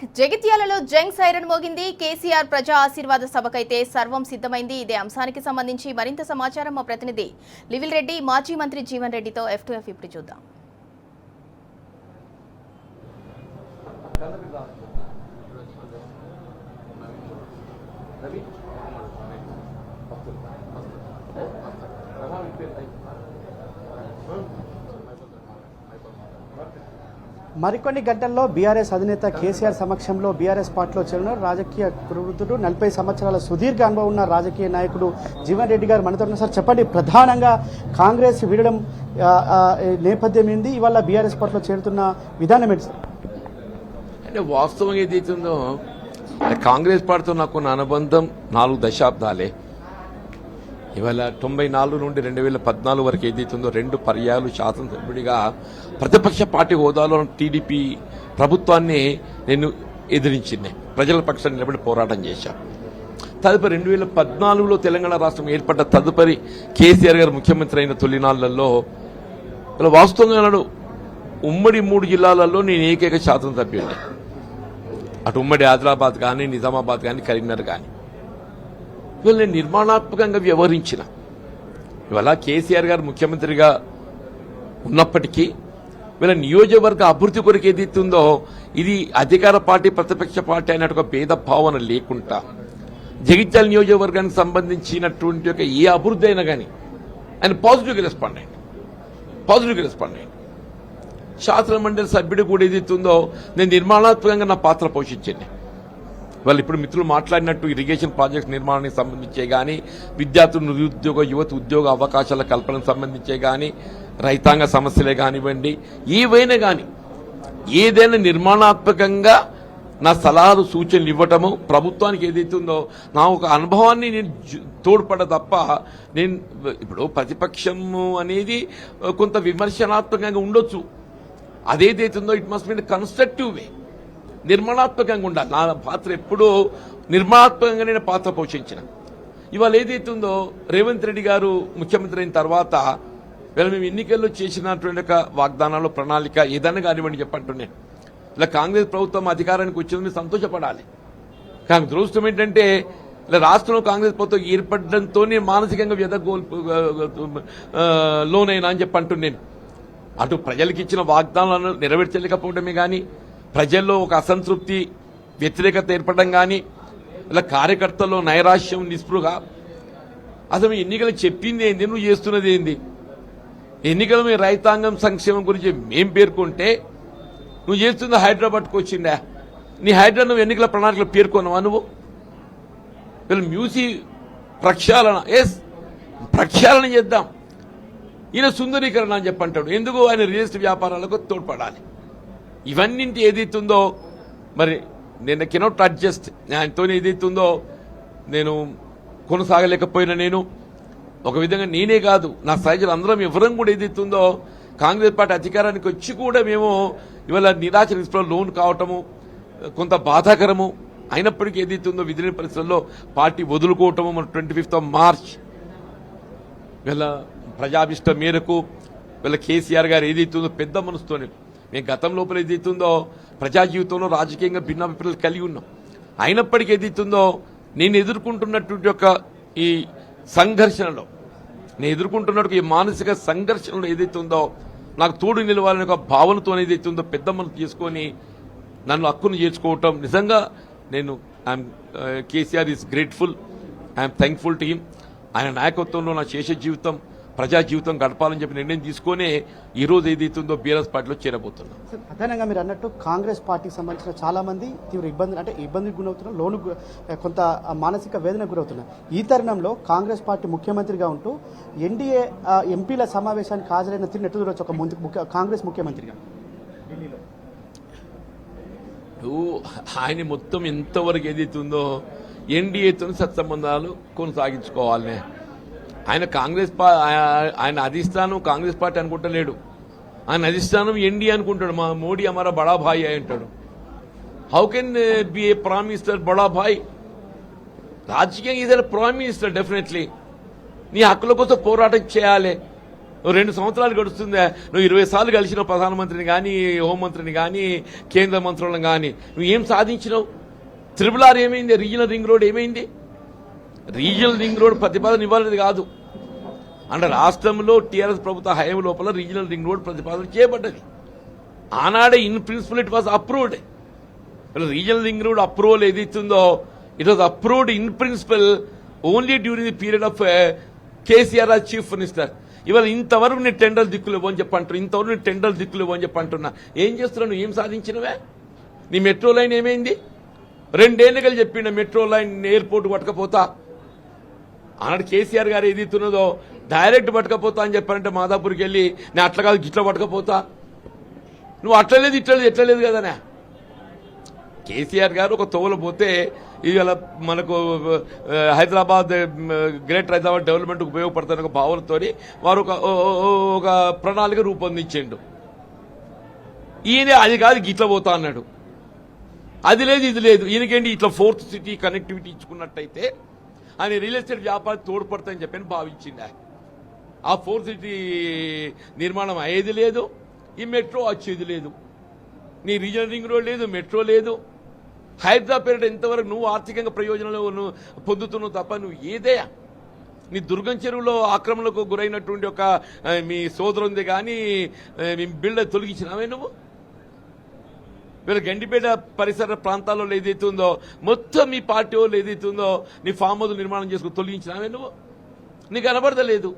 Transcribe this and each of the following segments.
జగిత్యాలలో జంగ్ సైరన్ మోగింది. కేసీఆర్ ప్రజా ఆశీర్వాద సభకైతే సర్వం సిద్ధమైంది. ఇదే అంశానికి సంబంధించి మరింత సమాచారం మా ప్రతినిధి లివిల్ రెడ్డి, మాజీ మంత్రి జీవన్ రెడ్డితో F2F ఇప్పుడు చూద్దాం. మరికొన్ని గంటల్లో బీఆర్ఎస్ అధినేత కేసీఆర్ సమక్షంలో బీఆర్ఎస్ పార్టీలో చేరిన రాజకీయ ప్రవృత్తుడు 40 సంవత్సరాల సుదీర్ఘ అనుభవం ఉన్న రాజకీయ నాయకుడు జీవన్ రెడ్డి గారు మనతో ఉన్నారు. సార్ చెప్పండి, ప్రధానంగా కాంగ్రెస్ వీడడం నేపథ్యం ఏంది, ఇవాళ బీఆర్ఎస్ పార్టీలో చేరుతున్న విధానం ఏంటి సార్? అంటే వాస్తవంగా ఏదైతుందో కాంగ్రెస్ పార్టీతో నాకున్న అనుబంధం 4 దశాబ్దాలే. ఇవాళ 94 నుండి 2014 వరకు ఏదైతుందో 2 పర్యాయాలు శాసనసభ్యుడిగా ప్రతిపక్ష పార్టీ హోదాలో టీడీపీ ప్రభుత్వాన్ని నేను ఎదిరించింది. ప్రజల పక్షాన్ని నిలబడి పోరాటం చేశాను. తదుపరి 2014లో తెలంగాణ రాష్ట్రం ఏర్పడ్డ తదుపరి కేసీఆర్ గారు ముఖ్యమంత్రి అయిన తొలినాళ్లలో ఇలా వాస్తవంగా నాడు ఉమ్మడి 3 జిల్లాలలో నేను ఏకైక శాసనసభ్యుడిని. అటు ఉమ్మడి ఆదిలాబాద్ కానీ, నిజామాబాద్ కానీ, కరీంనగర్ కానీ. ఇవాళ నేను నిర్మాణాత్మకంగా వ్యవహరించిన. ఇవాళ కేసీఆర్ గారు ముఖ్యమంత్రిగా ఉన్నప్పటికీ వీళ్ళ నియోజకవర్గ అభివృద్ధి కొరకు ఏదైతుందో ఇది అధికార పార్టీ ప్రతిపక్ష పార్టీ అయినట్టు భేద భావన లేకుండా జగిత్యాల నియోజకవర్గానికి సంబంధించినటువంటి ఒక ఏ అభివృద్ధి అయినా కానీ ఆయన పాజిటివ్గా రెస్పాండ్ అయ్యింది. శాసన మండలి సభ్యుడు కూడా ఏదైతుందో నేను నిర్మాణాత్మకంగా నా పాత్ర పోషించింది. వాళ్ళు ఇప్పుడు మిత్రులు మాట్లాడినట్టు ఇరిగేషన్ ప్రాజెక్ట్ నిర్మాణానికి సంబంధించే కానీ, విద్యార్థులు నిరుద్యోగ యువత ఉద్యోగ అవకాశాల కల్పనకు సంబంధించే కానీ, రైతాంగ సమస్యలే కానివ్వండి, ఏవైనా కానీ ఏదైనా నిర్మాణాత్మకంగా నా సలహాలు సూచనలు ఇవ్వటము ప్రభుత్వానికి ఏదైతుందో నా ఒక అనుభవాన్ని నేను తోడ్పడ తప్ప నేను ఇప్పుడు ప్రతిపక్షము అనేది కొంత విమర్శనాత్మకంగా ఉండొచ్చు. అదేదైతుందో ఇట్ మస్ట్ బి కన్స్ట్రక్టివ్ వే, నిర్మాణాత్మకంగా ఉండాలి. నా పాత్ర ఎప్పుడూ నిర్మాణాత్మకంగా నేను పాత్ర పోషించిన. ఇవాళ ఏదైతుందో రేవంత్ రెడ్డి గారు ముఖ్యమంత్రి అయిన తర్వాత వీళ్ళ మేము ఎన్నికల్లో చేసినటువంటి ఒక వాగ్దానాలు ప్రణాళిక ఏదైనా కానివ్వండి చెప్పంటున్నాను. ఇలా కాంగ్రెస్ ప్రభుత్వం అధికారానికి వచ్చిందని సంతోషపడాలి. కానీ దురదృష్టం ఏంటంటే ఇలా రాష్ట్రంలో కాంగ్రెస్ ప్రభుత్వం ఏర్పడడంతో మానసికంగా లోనైనా అని చెప్పంటున్నాను. అటు ప్రజలకు ఇచ్చిన వాగ్దానాలను నెరవేర్చలేకపోవడమే కానీ, ప్రజల్లో ఒక అసంతృప్తి వ్యతిరేకత ఏర్పడడం కానీ, ఇలా కార్యకర్తల్లో నైరాశ్యం నిస్పృహ. అసలు ఎన్నికలు చెప్పింది ఏంది, నువ్వు చేస్తున్నది ఏంది? ఎన్నికల మీద రైతాంగం సంక్షేమం గురించి మేం పేర్కొంటే నువ్వు చేస్తుంది హైదరాబాద్కు వచ్చిందా? నీ హైదరాబాద్ నువ్వు ఎన్నికల ప్రణాళికలు పేర్కొన్నావా? నువ్వు వీళ్ళు ప్రక్షాళన ప్రక్షాళన చేద్దాం, ఈయన సుందరీకరణ అని చెప్పంటాడు. ఎందుకు? ఆయన రియల్ ఎస్టేట్ వ్యాపారాలకు తోడ్పడాలి. ఇవన్నింటి ఏదైతుందో మరి నేను కెనాట్ అడ్జస్ట్, ఆయనతో ఏదైతుందో నేను కొనసాగలేకపోయినా, నేను ఒక విధంగా నేనే కాదు నా సహచరులు అందరం ఎవరం కూడా ఏదైతుందో కాంగ్రెస్ పార్టీ అధికారానికి వచ్చి కూడా మేము ఇవాళ నిరాశ నిస్పృహ లోన్ కావటము కొంత బాధాకరము అయినప్పటికీ ఏదైతుందో విధిలేని పరిస్థితుల్లో పార్టీ వదులుకోవటము. మన 25 మార్చ్ వీళ్ళ ప్రజాభిష్టం మేరకు వీళ్ళ కేసీఆర్ గారు ఏదైతుందో పెద్ద మనసుతోనే మేము గతం లోపల ఏదైతుందో ప్రజా జీవితంలో రాజకీయంగా భిన్నాభిప్రాయాలు కలిగి ఉన్నాం. అయినప్పటికీ ఏదైతుందో నేను ఎదుర్కొంటున్నటువంటి ఒక ఈ సంఘర్షణలో, నేను ఎదుర్కొంటున్నట్టు ఈ మానసిక సంఘర్షణలో ఏదైతుందో నాకు తోడు నిలవాలనే ఒక భావనతో ఏదైతుందో పెద్ద మనసు చేసుకొని నన్ను హక్కును చేర్చుకోవటం నిజంగా నేను KCR is grateful, I'm thankful to him. ఆయన నాయకత్వంలో నా శేష జీవితం ప్రజా జీవితం గడపాలని చెప్పి నిర్ణయం తీసుకొని ఈ రోజు ఏదైతుందో బీఆర్ఎస్ పార్టీలో చేరబోతున్నాం. ప్రధానంగా మీరు అన్నట్టు కాంగ్రెస్ పార్టీకి సంబంధించిన చాలా మంది తీవ్ర ఇబ్బందికి గురవుతున్నారు, లోను కొంత మానసిక వేదనకు గురవుతున్నారు. ఈ తరుణంలో కాంగ్రెస్ పార్టీ ముఖ్యమంత్రిగా ఉంటూ ఎన్డీఏ ఎంపీల సమావేశానికి హాజరైన తిరిగి ఎటు చూడొచ్చు ఒక కాంగ్రెస్ ముఖ్యమంత్రిగా ఢిల్లీలో? ఆయన మొత్తం ఎంతవరకు ఏదైతుందో ఎన్డీఏతో సత్సంబంధాలు కొనసాగించుకోవాలనే ఆయన ఆయన అధిష్టానం కాంగ్రెస్ పార్టీ అనుకుంటలేడు. ఆయన అధిష్టానం ఎన్డీఏ అనుకుంటాడు. మా మోడీ హమారా బడా భాయ్ అంటాడు. How can be A prime minister బడా భాయ్? రాజకీయంగా ఇదే ప్రైమ్ మినిస్టర్. డెఫినెట్లీ నీ హక్కుల కోసం పోరాటం చేయాలి. 2 సంవత్సరాలు గడుస్తుందా? నువ్వు 20 సార్లు కలిసిన ప్రధానమంత్రిని కానీ, హోంమంత్రిని కానీ, కేంద్ర మంత్రులను కానీ, నువ్వు ఏం సాధించినావు? RRR ఏమైంది? రీజనల్ రింగ్ రోడ్ ఏమైంది? రీజనల్ రింగ్ రోడ్ ప్రతిపాదన ఇవ్వాలనేది కాదు. అంటే రాష్ట్రంలో టీఆర్ఎస్ ప్రభుత్వ హయాం లోపల రీజనల్ రింగ్ రోడ్ ప్రతిపాదన చేయబడ్డది. ఆనాడే in principle it was approved. Regional ring road approval ఏదైతుందో it was approved in principle only during the period of KCR as chief minister. ఇవాళ ఇంతవరకు నేను టెండర్ దిక్కులు ఇవ్వని చెప్పంటున్నా, ఇంతవరకు నేను టెండర్ దిక్కులు ఇవ్వని చెప్పంటున్నా. ఏం చేస్తున్నావు? నువ్వు ఏం సాధించినవే? నీ మెట్రో లైన్ ఏమైంది? 2 ఏళ్ళు కలిసి చెప్పిండ మెట్రో లైన్ ఎయిర్పోర్ట్ పట్టకపోతా. ఆనాడు కేసీఆర్ గారు ఏదైతున్నదో డైరెక్ట్ పట్టకపోతా అని చెప్పారంటే మాదాపూర్కి వెళ్ళి నేను అట్లా కాదు గిట్లా పట్టకపోతా. నువ్వు అట్లలేదు ఇట్లలేదు ఎట్లలేదు కదనే. కేసీఆర్ గారు ఒక తోవలు పోతే ఇవాళ మనకు హైదరాబాద్ గ్రేటర్ హైదరాబాద్ డెవలప్మెంట్ ఉపయోగపడుతున్న ఒక భావనతో వారు ఒక ప్రణాళిక రూపొందించిండు. ఈయన అది కాదు గిట్ల పోతా అన్నాడు. అది లేదు ఇది లేదు. ఈయనకేంటి ఇట్లా 4th సిటీ కనెక్టివిటీ ఇచ్చుకున్నట్టయితే ఆయన రియల్ ఎస్టేట్ వ్యాపారం తోడ్పడతాయని చెప్పని భావించింది. ఆ 4th సిటీ నిర్మాణం అయ్యేది లేదు, ఈ మెట్రో వచ్చేది లేదు. నీ రీజనల్ రింగ్ రోడ్ లేదు, మెట్రో లేదు. హైదరాబాద్ పేరిట ఎంతవరకు నువ్వు ఆర్థికంగా ప్రయోజనాలు పొందుతున్నావు తప్ప నువ్వు ఏదయా? నీ దుర్గం చెరువులో ఆక్రమణకు గురైనటువంటి ఒక మీ సోదరుంది కానీ మీ బిల్డర్ తొలగించినావే నువ్వు? వీళ్ళ గండిపేట పరిసర ప్రాంతాల్లో ఏదైతే ఉందో మొత్తం మీ పార్టీ వాళ్ళు ఏదైతే ఉందో నీ ఫామ్ హౌస్ నిర్మాణం చేసుకుని తొలగించినావే నువ్వు? నీకు కనబడతలేదు.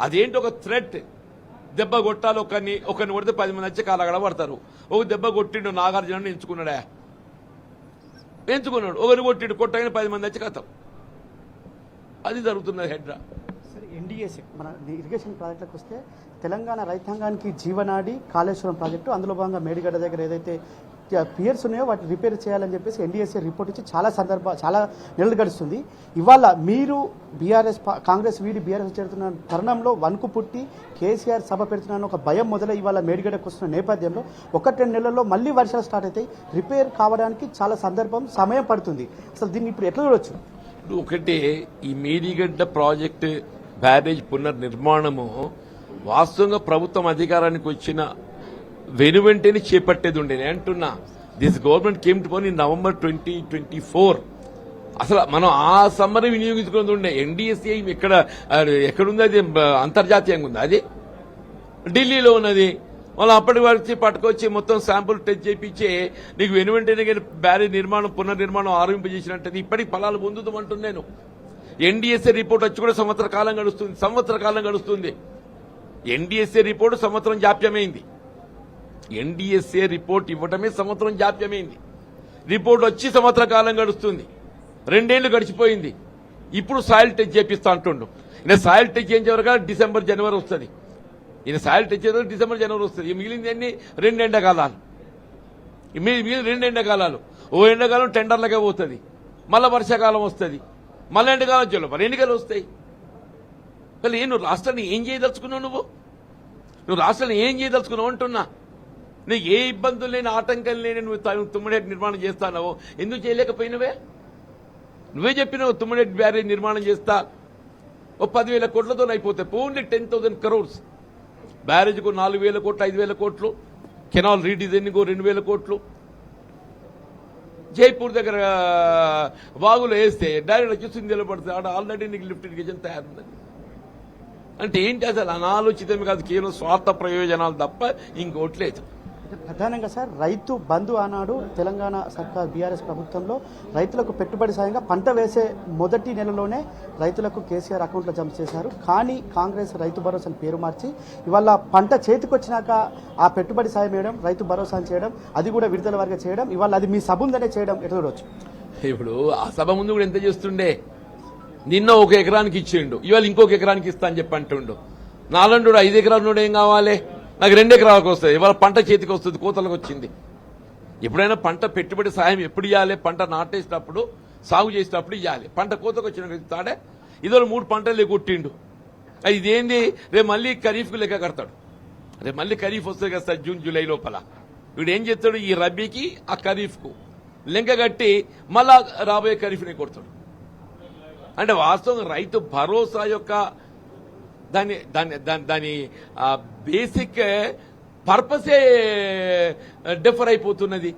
అదేంటి ఒక థ్రెట్. దెబ్బ కొట్టాలి, ఒకరిని కొడితే 10 మంది వచ్చి కాలగడ పడతారు. ఒక దెబ్బ కొట్టిండు నాగార్జున ఎంచుకున్నాడా? ఎంచుకున్నాడు. ఒకరిని కొట్టిండు, కొట్టగానే 10 మంది వచ్చి కథం. అది జరుగుతున్నది హెడ్రా. ఎన్డీఎస్ఏ మన ఇరిగేషన్ ప్రాజెక్టులకు వస్తే తెలంగాణ రైతాంగానికి జీవనాడి కాళేశ్వరం ప్రాజెక్టు, అందులో భాగంగా మేడిగడ్డ దగ్గర ఏదైతే పియర్స్ ఉన్నాయో వాటిని రిపేర్ చేయాలని చెప్పేసి ఎన్డీఎస్ఏ రిపోర్ట్ ఇచ్చి చాలా నెలలు గడుస్తుంది. ఇవాళ మీరు కాంగ్రెస్ వీడి బీఆర్ఎస్ చేరుతున్న తరుణంలో వణుకు పుట్టి కేసీఆర్ సభ పెడుతున్నాను ఒక భయం మొదలై ఇవాళ మేడిగడ్డకు వస్తున్న నేపథ్యంలో 1-2 నెలల్లో మళ్ళీ వర్షాలు స్టార్ట్ అవుతాయి. రిపేర్ కావడానికి చాలా సమయం పడుతుంది. అసలు దీన్ని ఇప్పుడు ఎట్లా చూడొచ్చు? ఒకటి ఈ మేడిగడ్డ ప్రాజెక్టు బ్యారేజ్ పునర్నిర్మాణము వాస్తవంగా ప్రభుత్వం అధికారానికి వచ్చిన వెనువెంటనే చేపట్టేది ఉండే. నేను అంటున్నా this government came to power in November 2024. అసలు మనం ఆ సమ్మర్ వినియోగించుకున్నది ఉండే. ఎన్డీఎస్ఏ ఎక్కడుంది? అది అంతర్జాతీయంగా ఉంది. అది ఢిల్లీలో ఉన్నది. వాళ్ళు అప్పటి వరకు పట్టుకొచ్చి మొత్తం శాంపుల్ టెస్ట్ చేయించి నీకు వెనువెంటనే బ్యారేజ్ నిర్మాణం పునర్నిర్మాణం ఆరంభింపజేసినట్టు ఇప్పటికి ఫలాలు పొందుతామంటున్నాను నేను. ఎన్డీఎస్ఏ రిపోర్ట్ వచ్చి కూడా సంవత్సర కాలం గడుస్తుంది. ఎన్డీఎస్ఏ రిపోర్టు సంవత్సరం జాప్యమైంది. ఎన్డీఎస్ఏ రిపోర్ట్ ఇవ్వటమే సంవత్సరం జాప్యమైంది. రిపోర్ట్ వచ్చి సంవత్సర కాలం గడుస్తుంది. 2 ఏళ్లు గడిచిపోయింది. ఇప్పుడు సాయిల్ టెస్ట్ చేపిస్తా అంటుండు. ఈయన సాయిల్ టెస్ట్ చేయించే వరకు December, January వస్తుంది. ఈయన సాయిల్ టెస్ట్ చేసే December, January వస్తుంది. మిగిలింది అన్ని 2 ఎండాకాలాలు. మిగిలిన 2 ఎండాకాలాలు. ఓ ఎండాకాలం టెండర్లకే పోతుంది, మళ్ళా వర్షాకాలం వస్తుంది, మళ్ళీ ఎండాకాలం జొల్ల ఎన్నికలు వస్తాయి. మళ్ళీ నువ్వు రాష్ట్రాన్ని ఏం చేయదలుచుకున్నావు? నువ్వు రాష్ట్రాన్ని ఏం చేయదలుచుకున్నావు అంటున్నా. నీకు ఏ ఇబ్బందులు లేని ఆటంకం లేని నువ్వు తుమ్మడేటి నిర్మాణం చేస్తానో ఎందుకు చేయలేకపోయినవే? నువ్వే చెప్పినావు తుమ్మడేటి బ్యారేజ్ నిర్మాణం చేస్తా, ఓ 10,000 కోట్లతో అయిపోతాయి. Only 10,000 crores. బ్యారేజ్కు 4,000 కోట్లు, 5,000 కోట్లు. కెనాల్ రీడిజైనింగ్ 2,000 కోట్లు. జైపూర్ దగ్గర వాగులో వేస్తే డైరెక్ట్ చూసి నిలబడుతుంది. ఆడ ఆల్రెడీ నీకు లిఫ్ట్ ఇరిగేషన్ తయారుందని. అంటే ఏంటి? అసలు అనాలోచితమే కాదు, కేవలం స్వార్థ ప్రయోజనాలు తప్ప ఇంకోట్లేదు. ప్రధానంగా సార్ రైతు బంధు ఆనాడు తెలంగాణ సర్కార్ బీఆర్ఎస్ ప్రభుత్వంలో రైతులకు పెట్టుబడి సాయంగా పంట వేసే మొదటి నెలలోనే రైతులకు కేసీఆర్ అకౌంట్లో జమ చేశారు. కానీ కాంగ్రెస్ రైతు భరోసాని పేరు మార్చి ఇవాళ పంట చేతికొచ్చినాక ఆ పెట్టుబడి సాయం వేయడం, రైతు భరోసాని చేయడం, అది కూడా విడుదల వారిగా చేయడం, ఇవాళ అది మీ సభ ఉందనే చేయడం ఎట్లా చూడవచ్చు? ఇప్పుడు ఆ సభ ముందు కూడా ఎంత చేస్తుండే. నిన్న 1 ఎకరానికి ఇచ్చిండు, ఇవాళ ఇంకొక ఎకరానికి ఇస్తా అని చెప్పి అంటుండు. నాలండు 5 ఎకరాలు ఏం కావాలి? నాకు 2 ఎకరాలకు వస్తుంది. ఇవాళ పంట చేతికి వస్తుంది, కోతలకు వచ్చింది. ఎప్పుడైనా పంట పెట్టుబడి సాయం ఎప్పుడు ఇవ్వాలి? పంట నాటేసినప్పుడు, సాగు చేసినప్పుడు ఇవ్వాలి. పంట కోతకు వచ్చిన తాడే ఇదో 3 పంటలు కొట్టిండు. ఇదేంది? రేపు మళ్ళీ ఖరీఫ్కు లెక్క కడతాడు. రేపు మళ్ళీ ఖరీఫ్ వస్తుంది కదా సార్, జూన్ జూలై లోపల. వీడు ఏం చేస్తాడు? ఈ రబీకి ఆ ఖరీఫ్కు లెంక కట్టి మళ్ళా రాబోయే ఖరీఫ్ని కొడతాడు. అంటే వాస్తవంగా రైతు భరోసా యొక్క దాని బేసిక్ పర్పసే డిఫర్ అయిపోతున్నది.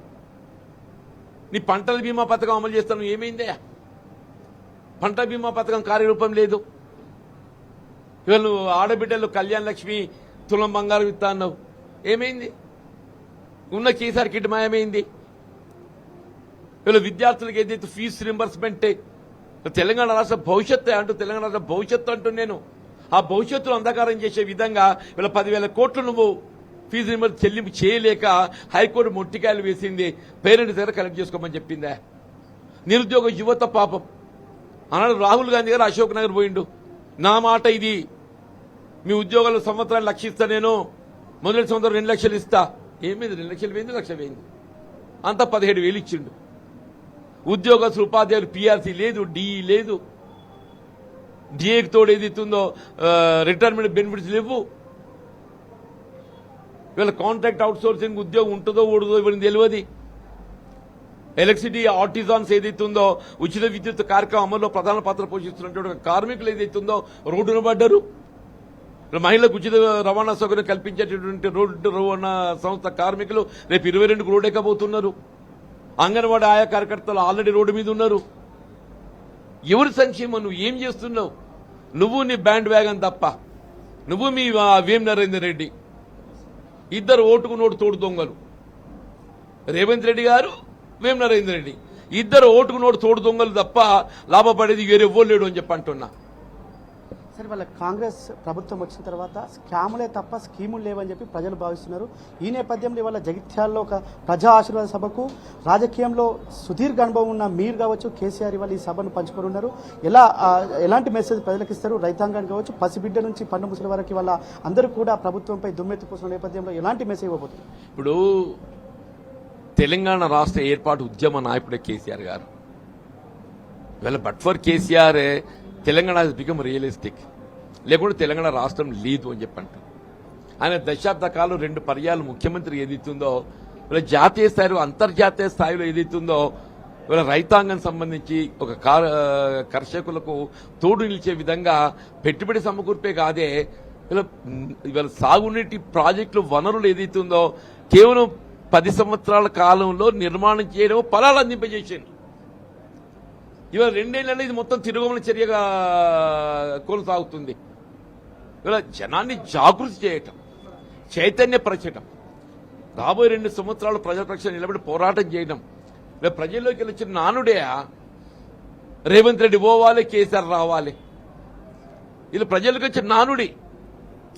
నీ పంటల బీమా పథకం అమలు చేస్తాను, ఏమైందే? పంట బీమా పథకం కార్యరూపం లేదు. ఇవాళ నువ్వు ఆడబిడ్డలు కళ్యాణ లక్ష్మి తులం బంగారం ఇస్తా అన్నావు, ఏమైంది? ఉన్న కేసీఆర్ కిట్ మాయమైంది. వీళ్ళు విద్యార్థులకు ఏదైతే ఫీజు రింబర్స్మెంట్ తెలంగాణ రాష్ట్ర భవిష్యత్తు అంటూ తెలంగాణ రాష్ట్ర భవిష్యత్తు అంటూ నేను ఆ భవిష్యత్తును అంధకారం చేసే విధంగా వీళ్ళ 10,000 కోట్లు నువ్వు ఫీజు రింబర్స్ చెల్లింపు చేయలేక హైకోర్టు మొట్టికాయలు వేసింది. పేరెంట్స్ దగ్గర కలెక్ట్ చేసుకోమని చెప్పిందా? నిరుద్యోగ యువత పాపం అన్నాడు రాహుల్ గాంధీ గారు అశోక్ నగర్ పోయిండు. నా మాట ఇది, మీ ఉద్యోగాలు సంవత్సరాలు 1,00,000 ఇస్తా, నేను మొదటి సంవత్సరం 2 లక్షలు ఇస్తా. ఏమైంది? 2 లక్షలు పోయింది, 1,00,000 పోయింది, అంతా 17,000 ఇచ్చిండు. ఉద్యోగస్తులు ఉపాధ్యాయులు పీఆర్సీ లేదు, డిఈ లేదు, డిఏకి తోడు ఏదైతుందో రిటైర్మెంట్ బెనిఫిట్స్ లేవు. ఇవాళ కాంట్రాక్ట్ అవుట్ సోర్సింగ్ ఉద్యోగం ఉంటుందో ఊడదో ఇవ్వని తెలియదు. ఎలక్ట్రిసిటీ ఆర్టిజాన్స్ ఏదైతుందో ఉచిత విద్యుత్ కార్యక్రమం అమల్లో ప్రధాన పాత్ర పోషిస్తున్నటువంటి కార్మికులు ఏదైతుందో రోడ్డున పడ్డారు. మహిళలకు ఉచిత రవాణా సౌకర్యం కల్పించేటటువంటి రోడ్డు రవాణా సంస్థ కార్మికులు రేపు 22కు రోడ్ ఎక్కబోతున్నారు. అంగన్వాడీ ఆయా కార్యకర్తలు ఆల్రెడీ రోడ్డు మీద ఉన్నారు. ఎవరి సంక్షేమం? నువ్వు ఏం చేస్తున్నావు? నువ్వు నీ బ్యాండ్ వ్యాగన్ తప్ప, నువ్వు మీ వేం నరేందర్ రెడ్డి ఇద్దరు ఓటుకు నోటు తోడు దొంగలు. రేవంత్ రెడ్డి గారు, వేం నరేందర్ రెడ్డి ఇద్దరు ఓటుకు నోటు తోడు దొంగలు తప్ప లాభపడేది వేరెవ్వరు లేడు అని చెప్పి అంటున్నా. సరే, వాళ్ళ కాంగ్రెస్ ప్రభుత్వం వచ్చిన తర్వాత స్కాములే తప్ప స్కీములు లేవని చెప్పి ప్రజలు భావిస్తున్నారు. ఈ నేపథ్యంలో ఇవాళ జగిత్యాలలో ఒక ప్రజా ఆశీర్వాద సభకు రాజకీయంలో సుదీర్ఘ అనుభవం ఉన్న మీరు కావచ్చు, కేసీఆర్ ఇవాళ ఈ సభను పంచుకోనున్నారు. ఎలాంటి మెసేజ్ ప్రజలకు ఇస్తారు? రైతాంగానికి కావచ్చు, పసిబిడ్డ నుంచి పన్ను ముసలి వరకు ఇవాళ అందరూ కూడా ప్రభుత్వంపై దుమ్మెత్తిపోతున్న నేపథ్యంలో ఎలాంటి మెసేజ్ ఇవ్వబోతుంది? ఇప్పుడు తెలంగాణ రాష్ట్ర ఏర్పాటు ఉద్యమ నాయకుడే కేసీఆర్ గారు. ఇవాళ but for KCR Telangana become realistic, లేకుంటే తెలంగాణ రాష్ట్రం లేదు అని చెప్పంటారు. ఆయన దశాబ్ద కాలం 2 పర్యాలు ముఖ్యమంత్రి ఏదైతుందో ఇలా జాతీయ స్థాయిలో అంతర్జాతీయ స్థాయిలో ఏదైతుందో ఇవాళ రైతాంగం సంబంధించి ఒక కర్షకులకు తోడు నిలిచే విధంగా పెట్టుబడి సమకూర్పే కాదే ఇవాళ సాగునీటి ప్రాజెక్టులు వనరులు ఏదైతుందో కేవలం 10 సంవత్సరాల కాలంలో నిర్మాణం చేయడం, ఫలాలు అందింపజేసాను. ఇవాళ 2 ఏళ్లలో ఇది మొత్తం తిరుగుమల చర్యగా కొనసాగుతుంది. ఇవాళ జనాన్ని జాగృతి చేయటం, చైతన్యపరచటం, రాబోయే 2 సంవత్సరాలు ప్రజల పక్షాన నిలబడి పోరాటం చేయడం. ఇలా ప్రజల్లోకి వచ్చిన నానుడే రేవంత్ రెడ్డి పోవాలి, కేసీఆర్ రావాలి. ఇలా ప్రజలకు వచ్చిన నానుడి.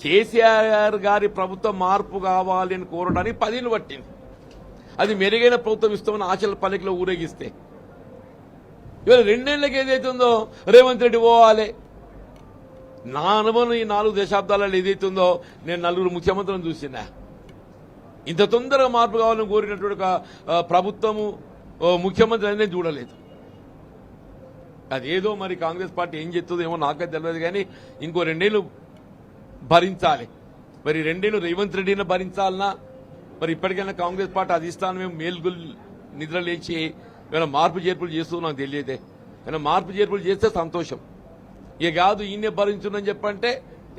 కేసీఆర్ గారి ప్రభుత్వం మార్పు కావాలి అని కోరడానికి 10 ఏళ్లు పట్టింది. అది మెరుగైన ప్రభుత్వం ఇస్తామని ఆశల పలికలో ఊరేగిస్తే ఇవాళ 2 ఏళ్లకి ఏదైతుందో రేవంత్ రెడ్డి పోవాలి. నా అనుభవం ఈ 4 దశాబ్దాలలో ఏదైతుందో నేను 4 ముఖ్యమంత్రులను చూసినా. ఇంత తొందరగా మార్పు కావాలని కోరినటువంటి ప్రభుత్వము ముఖ్యమంత్రి అనేది చూడలేదు. అదేదో మరి కాంగ్రెస్ పార్టీ ఏం చేస్తుందో ఏమో నాకే తెలియదు, కానీ ఇంకో 2 ఏళ్లు భరించాలి. మరి 2 ఏళ్లు రేవంత్ రెడ్డిని భరించాలన్నా, మరి ఇప్పటికైనా కాంగ్రెస్ పార్టీ అధిష్టానం మేల్గుల్ నిద్ర లేచి ఏమైనా మార్పు చేర్పులు చేస్తూ నాకు తెలియదే. ఏమైనా మార్పు చేర్పులు చేస్తే సంతోషం. ఇక కాదు ఈయనే భరించుందని చెప్పంటే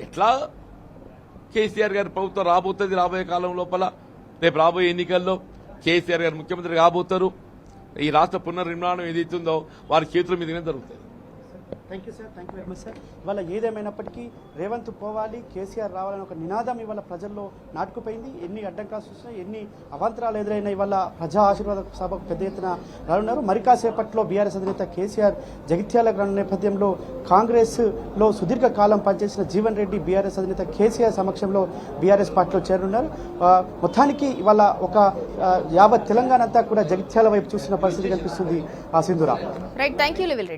ఎట్లా? కేసీఆర్ గారి ప్రభుత్వం రాబోతుంది. రాబోయే కాలం లోపల రేపు రాబోయే ఎన్నికల్లో కేసీఆర్ గారు ముఖ్యమంత్రి కాబోతారు. ఈ రాష్ట్ర పునర్నిర్మాణం ఏదైతుందో వారి చేతుల మీదనే జరుగుతుంది. Thank you sir, thank you very much sir. ఇవాళ ఏదేమైనప్పటికీ రేవంత్ పోవాలి, కేసీఆర్ రావాలని ఒక నినాదం ఇవాళ ప్రజల్లో నాటుకుపోయింది. ఎన్ని అడ్డంకాలు చూసినా, ఎన్ని అవాంతరాలు ఎదురైనా ఇవాళ ప్రజా ఆశీర్వాద సభకు పెద్ద ఎత్తున రానున్నారు. మరి కాసేపట్లో బీఆర్ఎస్ అధినేత కేసీఆర్ జగిత్యాలకు రానున్న నేపథ్యంలో కాంగ్రెస్లో సుదీర్ఘ కాలం పనిచేసిన జీవన్ రెడ్డి బీఆర్ఎస్ అధినేత కేసీఆర్ సమక్షంలో బీఆర్ఎస్ పార్టీలో చేరున్నారు. మొత్తానికి ఇవాళ ఒక యావత్ తెలంగాణ అంతా కూడా జగిత్యాల వైపు చూస్తున్న పరిస్థితి కనిపిస్తుంది. ఆ సింధురా. రైట్, థ్యాంక్ యూ లివిల్ రెడ్డి.